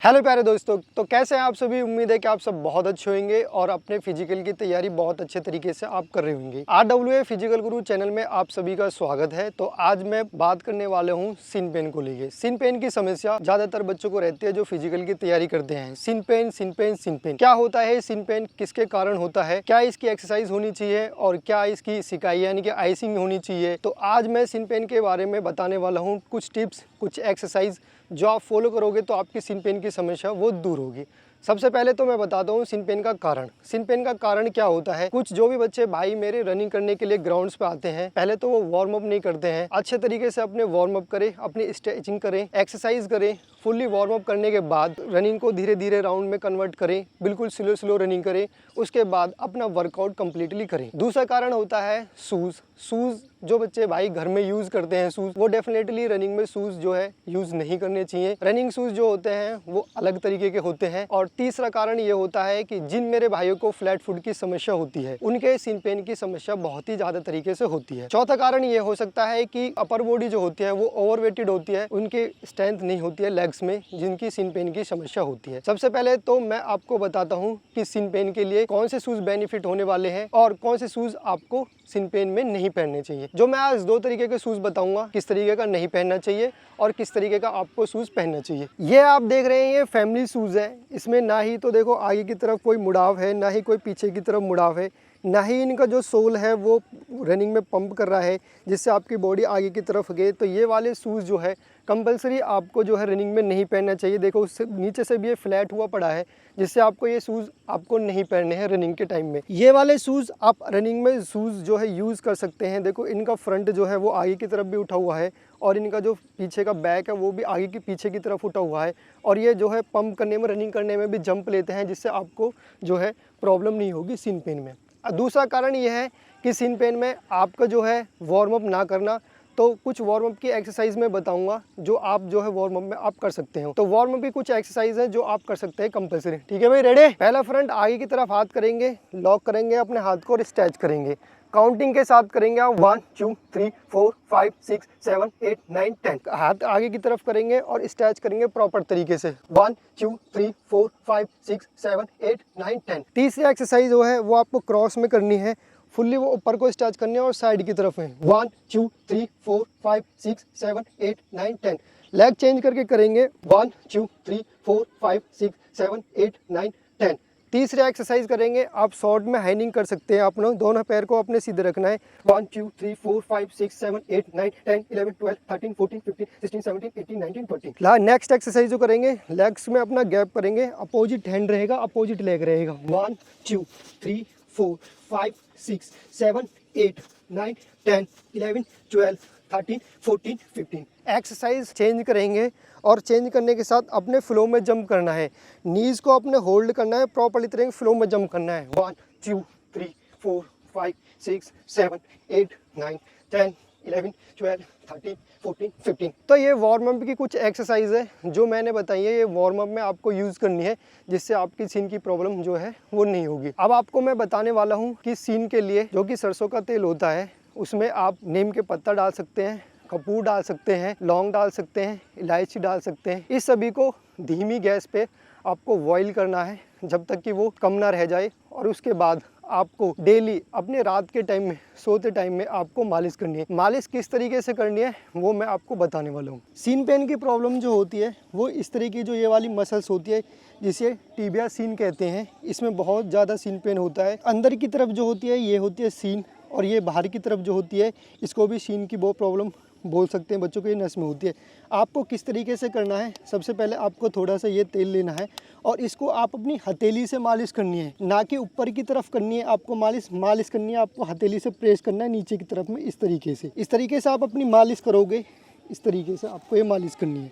Hello प्यारे दोस्तों, तो कैसे हैं आप सभी। उम्मीद है कि आप सब बहुत अच्छे होंगे और अपने फिजिकल की तैयारी बहुत अच्छे तरीके से आप कर रहे होंगे। RWA फिजिकल गुरु चैनल में आप सभी का स्वागत है। तो आज मैं बात करने वाले हूं सिन पेन को लेके। सिन पेन की समस्या ज्यादातर बच्चों को रहती है जो फिजिकल की तैयारी करते हैं। सिन पेन, सिन पेन, सिन पेन क्या होता है? सिन पेन किसके कारण होता है? क्या इसकी एक्सरसाइज होनी चाहिए और क्या इसकी सिकाई यानी कि आइसिंग होनी चाहिए? तो आज मैं सिन पेन के बारे में बताने वाला हूँ। कुछ टिप्स, कुछ एक्सरसाइज जो आप फॉलो करोगे तो आपकी सिन पेन की समस्या वो दूर होगी। सबसे पहले तो मैं बताता हूँ सिन पेन का कारण। सिन पेन का कारण क्या होता है? कुछ जो भी बच्चे भाई मेरे रनिंग करने के लिए ग्राउंड्स पे आते हैं, पहले तो वो वार्म अप नहीं करते हैं। अच्छे तरीके से अपने वार्म अप करें, अपनी स्ट्रेचिंग करें, एक्सरसाइज करें। फुल्ली वार्म अप करने के बाद रनिंग को धीरे धीरे राउंड में कन्वर्ट करें, बिल्कुल स्लो स्लो रनिंग करें। उसके बाद अपना वर्कआउट कंप्लीटली करें। दूसरा कारण होता है शूज़। जो बच्चे भाई घर में यूज़ करते हैं शूज़, वो डेफिनेटली रनिंग में शूज़ जो है यूज़ नहीं करने चाहिए। रनिंग शूज़ जो होते हैं वो अलग तरीके के होते हैं। और तीसरा कारण ये होता है कि जिन मेरे भाइयों को फ्लैट फुट की समस्या होती है, उनके सिन पेन की समस्या बहुत ही ज़्यादा तरीके से होती है। चौथा कारण ये हो सकता है कि अपर बॉडी जो होती है वो ओवरवेटेड होती है, उनकी स्ट्रेंथ नहीं होती है लेग्स में, जिनकी सिन पेन की समस्या होती है। सबसे पहले तो मैं आपको बताता हूँ कि सिन पेन के लिए कौन से शूज़ बेनिफिट होने वाले हैं और कौन से शूज़ आपको सिन पेन में नहीं पहनने चाहिए। जो मैं आज दो तरीके के शूज़ बताऊंगा, किस तरीके का नहीं पहनना चाहिए और किस तरीके का आपको शूज़ पहनना चाहिए। ये आप देख रहे हैं, ये फैमिली शूज़ है। इसमें ना ही तो देखो आगे की तरफ कोई मुड़ाव है, ना ही कोई पीछे की तरफ मुड़ाव है, ना ही इनका जो सोल है वो रनिंग में पंप कर रहा है जिससे आपकी बॉडी आगे की तरफ गए। तो ये वाले शूज़ जो है कंपलसरी आपको जो है रनिंग में नहीं पहनना चाहिए। देखो उससे नीचे से भी ये फ्लैट हुआ पड़ा है, जिससे आपको ये शूज़ आपको नहीं पहनने हैं रनिंग के टाइम में। ये वाले शूज़ आप रनिंग में शूज़ जो है यूज़ कर सकते हैं। देखो इनका फ्रंट जो है वो आगे की तरफ भी उठा हुआ है और इनका जो पीछे का बैक है वो भी आगे की पीछे की तरफ उठा हुआ है। और ये जो है पंप करने में, रनिंग करने में भी जंप लेते हैं, जिससे आपको जो है प्रॉब्लम नहीं होगी सिन पेन में। दूसरा कारण ये है कि सिन पेन में आपका जो है वार्म अप ना करना। तो कुछ वार्म अप की एक्सरसाइज मैं बताऊंगा जो आप जो है वार्म अप में आप कर सकते हो। तो वार्म अप की कुछ एक्सरसाइज है जो आप कर सकते हैं कंपलसरी। ठीक है भाई, रेडी? पहला फ्रंट आगे की तरफ हाथ करेंगे, लॉक करेंगे अपने हाथ को और स्ट्रेच करेंगे। काउंटिंग के साथ करेंगे आप 1 2 3 4 5 6 7 8 9 10। हाथ आगे की तरफ करेंगे और स्ट्रेच करेंगे प्रॉपर तरीके से। 1 2 3 4 5 6 7 8 9 10। तीसरी एक्सरसाइज जो है वो आपको क्रॉस में करनी है। फुल्ली वो ऊपर को स्ट्रेच करनी है और साइड की तरफ है। 1 2 3 4 5 6 7 8 9 10। लेग चेंज करके करेंगे। 1 2 3 4 5 6 7 8 9 10। तीसरी एक्सरसाइज करेंगे, आप शॉर्ट में हाइनिंग कर सकते हैं। अपना दोनों पैर को अपने सीधे रखना है। 1 2 3 4 5 6 7 8 9 10 11 12 13 14 15 16 17 18 19 20। नेक्स्ट एक्सरसाइज जो करेंगे, लेग्स में अपना गैप करेंगे। अपोजिट हैंड रहेगा, अपोजिट लेग रहेगा। 1 2 3 4 5 6 7 8 9 10 11 12 13 14 15। एक्सरसाइज चेंज करेंगे और चेंज करने के साथ अपने फ्लो में जंप करना है। नीज को अपने होल्ड करना है, प्रॉपर्ली तरह फ्लो में जंप करना है। 1 2 3 4 5 6 7 8 9 10 11 12 13 14 15। तो ये वार्म अप की कुछ एक्सरसाइज है जो मैंने बताई है। ये वार्म अप में आपको यूज़ करनी है, जिससे आपकी सीन की प्रॉब्लम जो है वो नहीं होगी। अब आपको मैं बताने वाला हूँ कि सीन के लिए जो कि सरसों का तेल होता है, उसमें आप नीम के पत्ता डाल सकते हैं, कपूर डाल सकते हैं, लौंग डाल सकते हैं, इलायची डाल सकते हैं। इस सभी को धीमी गैस पे आपको बॉईल करना है जब तक कि वो कम ना रह जाए। और उसके बाद आपको डेली अपने रात के टाइम में, सोते टाइम में आपको मालिश करनी है। मालिश किस तरीके से करनी है वो मैं आपको बताने वाला हूँ। सीन पेन की प्रॉब्लम जो होती है वो इस तरह की, जो ये वाली मसल्स होती है जिसे टिबिया सीन कहते हैं, इसमें बहुत ज़्यादा सीन पेन होता है। अंदर की तरफ जो होती है ये होती है सीन, और ये बाहर की तरफ जो होती है इसको भी सीन की वो प्रॉब्लम बोल सकते हैं। बच्चों के नस में होती है। आपको किस तरीके से करना है, सबसे पहले आपको थोड़ा सा ये तेल लेना है और इसको आप अपनी हथेली से मालिश करनी है, ना कि ऊपर की तरफ करनी है। आपको मालिश करनी है, आपको हथेली से प्रेस करना है नीचे की तरफ में। इस तरीके से आप अपनी मालिश करोगे। इस तरीके से आपको ये मालिश करनी है,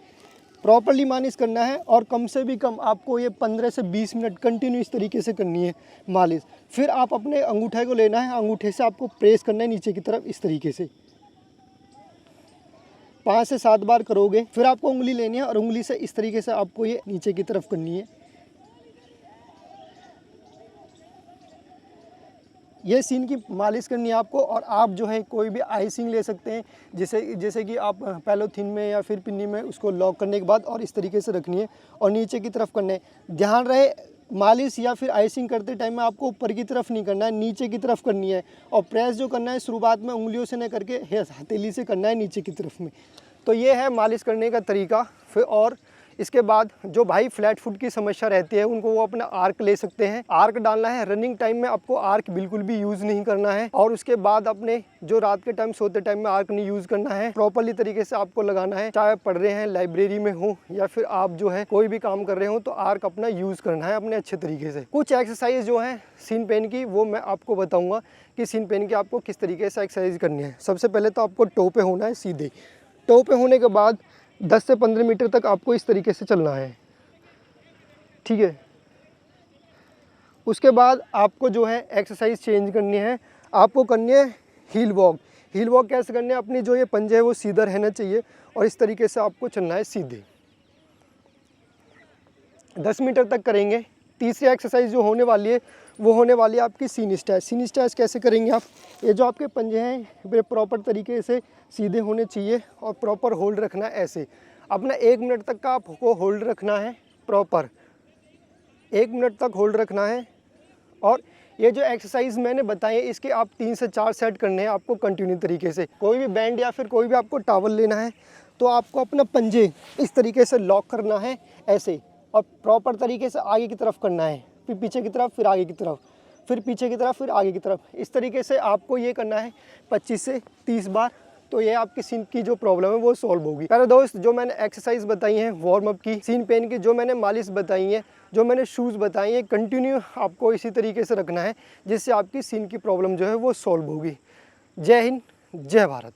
प्रॉपरली मालिश करना है। और कम से भी कम आपको ये 15 से 20 मिनट कंटिन्यू इस तरीके से करनी है मालिश। फिर आप अपने अंगूठे को लेना है, अंगूठे से आपको प्रेस करना है नीचे की तरफ। इस तरीके से 5 से 7 बार करोगे। फिर आपको उंगली लेनी है और उंगली से इस तरीके से आपको ये नीचे की तरफ करनी है। ये सीन की मालिश करनी है आपको। और आप जो है कोई भी आइसिंग ले सकते हैं, जैसे कि आप पैलोथिन में या फिर पिन्नी में उसको लॉक करने के बाद और इस तरीके से रखनी है और नीचे की तरफ करना है। ध्यान रहे मालिश या फिर आइसिंग करते टाइम में आपको ऊपर की तरफ नहीं करना है, नीचे की तरफ करनी है। और प्रेस जो करना है शुरुआत में उंगलियों से न करके हथेली से करना है नीचे की तरफ में। तो ये है मालिश करने का तरीका। फिर और इसके बाद जो भाई फ्लैट फुट की समस्या रहती है उनको वो अपना आर्क ले सकते हैं। आर्क डालना है, रनिंग टाइम में आपको आर्क बिल्कुल भी यूज़ नहीं करना है। और उसके बाद अपने जो रात के टाइम सोते टाइम में आर्क नहीं यूज़ करना है, प्रॉपरली तरीके से आपको लगाना है। चाहे पढ़ रहे हैं, लाइब्रेरी में हो या फिर आप जो है कोई भी काम कर रहे हो, तो आर्क अपना यूज़ करना है अपने अच्छे तरीके से। कुछ एक्सरसाइज जो है सीन पेन की वो मैं आपको बताऊँगा कि सीन पेन की आपको किस तरीके से एक्सरसाइज करनी है। सबसे पहले तो आपको टो पे होना है सीधे। टो पे होने के बाद 10 से 15 मीटर तक आपको इस तरीके से चलना है, ठीक है। उसके बाद आपको जो है एक्सरसाइज चेंज करनी है, आपको करनी है हील वॉक। हील वॉक कैसे करनी है, अपनी जो ये पंजे है वो सीधा रहना चाहिए और इस तरीके से आपको चलना है सीधे। 10 मीटर तक करेंगे। तीसरी एक्सरसाइज जो होने वाली है वो होने वाली है आपकी सीन स्टैच। सीन स्टैच कैसे करेंगे आप, ये जो आपके पंजे हैं वे प्रॉपर तरीके से सीधे होने चाहिए और प्रॉपर होल्ड रखना है ऐसे। अपना 1 मिनट तक का आपको होल्ड रखना है, प्रॉपर 1 मिनट तक होल्ड रखना है। और ये जो एक्सरसाइज मैंने बताई है इसके आप 3 से 4 सेट करने हैं आपको कंटिन्यू तरीके से। कोई भी बैंड या फिर कोई भी आपको टॉवल लेना है तो आपको अपना पंजे इस तरीके से लॉक करना है ऐसे और प्रॉपर तरीके से आगे की तरफ करना है, फिर पीछे की तरफ, फिर आगे की तरफ, फिर पीछे की तरफ, फिर आगे की तरफ। इस तरीके से आपको ये करना है 25 से 30 बार। तो ये आपकी सीन की जो प्रॉब्लम है वो सॉल्व होगी। मेरे दोस्त, जो मैंने एक्सरसाइज बताई हैं वार्म अप की, सीन पेन की, जो मैंने मालिश बताई है, जो मैंने शूज़ बताई हैं, कंटिन्यू आपको इसी तरीके से रखना है जिससे आपकी सीन की प्रॉब्लम जो है वो सॉल्व होगी। जय हिंद, जय भारत।